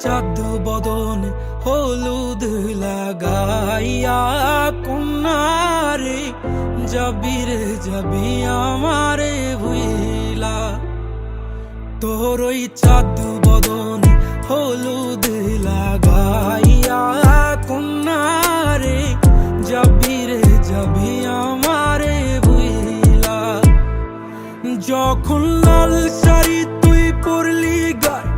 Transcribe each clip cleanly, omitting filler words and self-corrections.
চাঁদ বদনে হলুদ লাগাইয়া কন্যারে যাবি রে যাবি আমারে ভুইলা। তোর ওই চাঁদ বদনে হলুদ লাগাইয়া কন্যারে যাবি রে যাবি আমারে ভুইলা। যখন লাল শাড়ি তুই পরলি গায়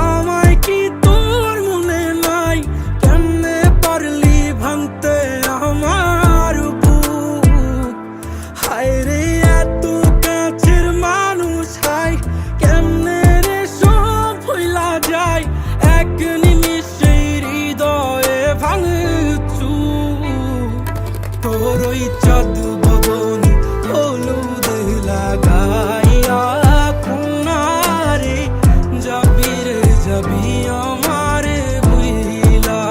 আমায় কি তোর মনে নাই? কেমনে পারলি ভাঙতে আমার বুক? হায় রে এত কাছের মানুষ, হায় কেমনে রে সব ভুইলা যায় এক নিমিষে হৃদয়ে ভাঙচু। তোর ওই চাঁদ বদনে হলুদ লাগাইয়া কন্যারে যাবি রে যাবি আমারে ভুইলা।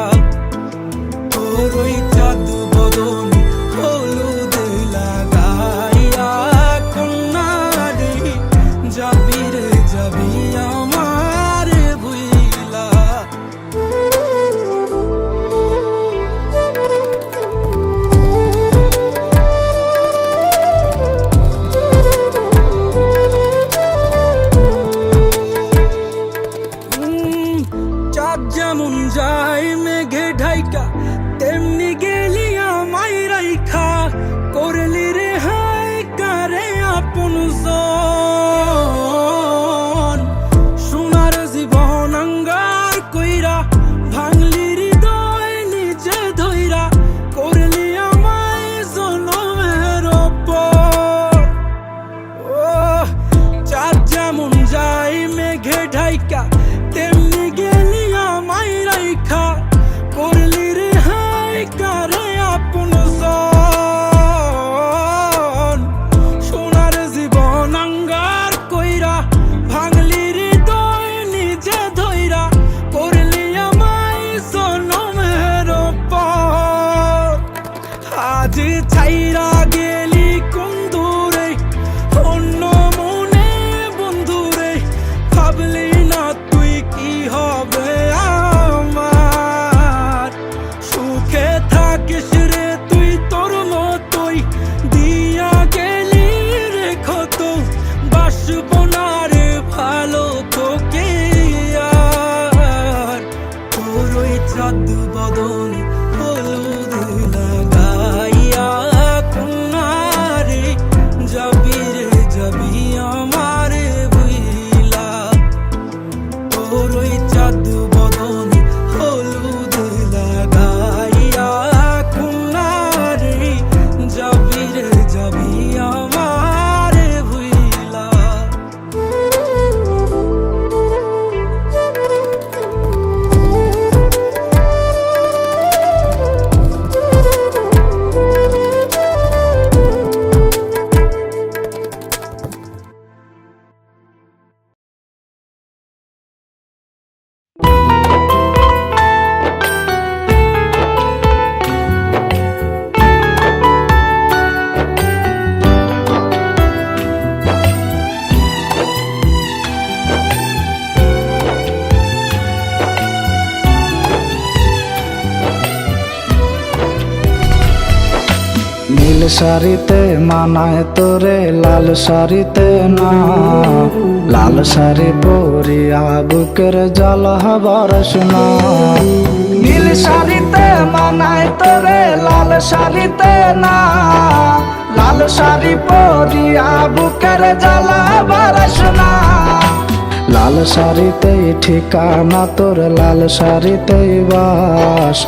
তোর ওই চাঁদ বদনে হলুদ লাগাইয়া কন্যারে যাবি রে যাবি আমারে ভুইলা। চাঁদ যেমন যায় মেঘে ঢাইকা তেমনি গেলি আমায় রাইখা, করলি রে হায় কারে আপন জন। সোনার জীবন আঙ্গার কইরা ভাঙলি হৃদয় নিজে ধইরা, করলি আমায় জনমের ওপর। ও চাঁদ যেমন যায় মেঘে ঢাইকা তেমনি গেলি আমায় রাইখা, করলি রে হায় কারে আপন জন। সোনার জীবন আঙ্গার কইরা ভাঙলি হৃদয় নিজে ধইরা, করলি আমায় জনমের ওপর। আজ ছাইরা গেলি কোন দূরে অন্য মনে বন্ধুরে, ভাবলি না তুই কি হবে আমার? সুখে থাকিস রে তুই তোর মতোই, দিয়া গেলি রে ক্ষত বাসব না রে ভালো তোকে আর। তোর ওই চাঁদ বদনে হলুদ লাগাইয়া কন্যারে যাবি রে যাবি আমারে ভুইলা। তোর ওই চাঁদ বদনে হলুদ লাগাইয়া কন্যারে যাবি রে যাবি আমারে ভুইলা। নীল শাড়িতে মানায় তোরে লাল শাড়িতে না, লাল শাড়ি পরিয়া বুকের জল বরস না। নীল শাড়িতে মানায় তোরে লাল শাড়িতে না, লাল শাড়ি পরিয়া বুকের জল বরস না। লাল শাড়িতেই ঠিকানা তোর লাল শাড়িতেই বাস,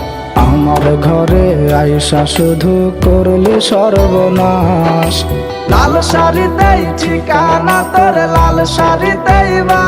আমার ঘরে আইসা শুধু করলি সর্বনাশ। লাল শাড়িতেই ঠিকানা তোর লাল শাড়িতেই বাস।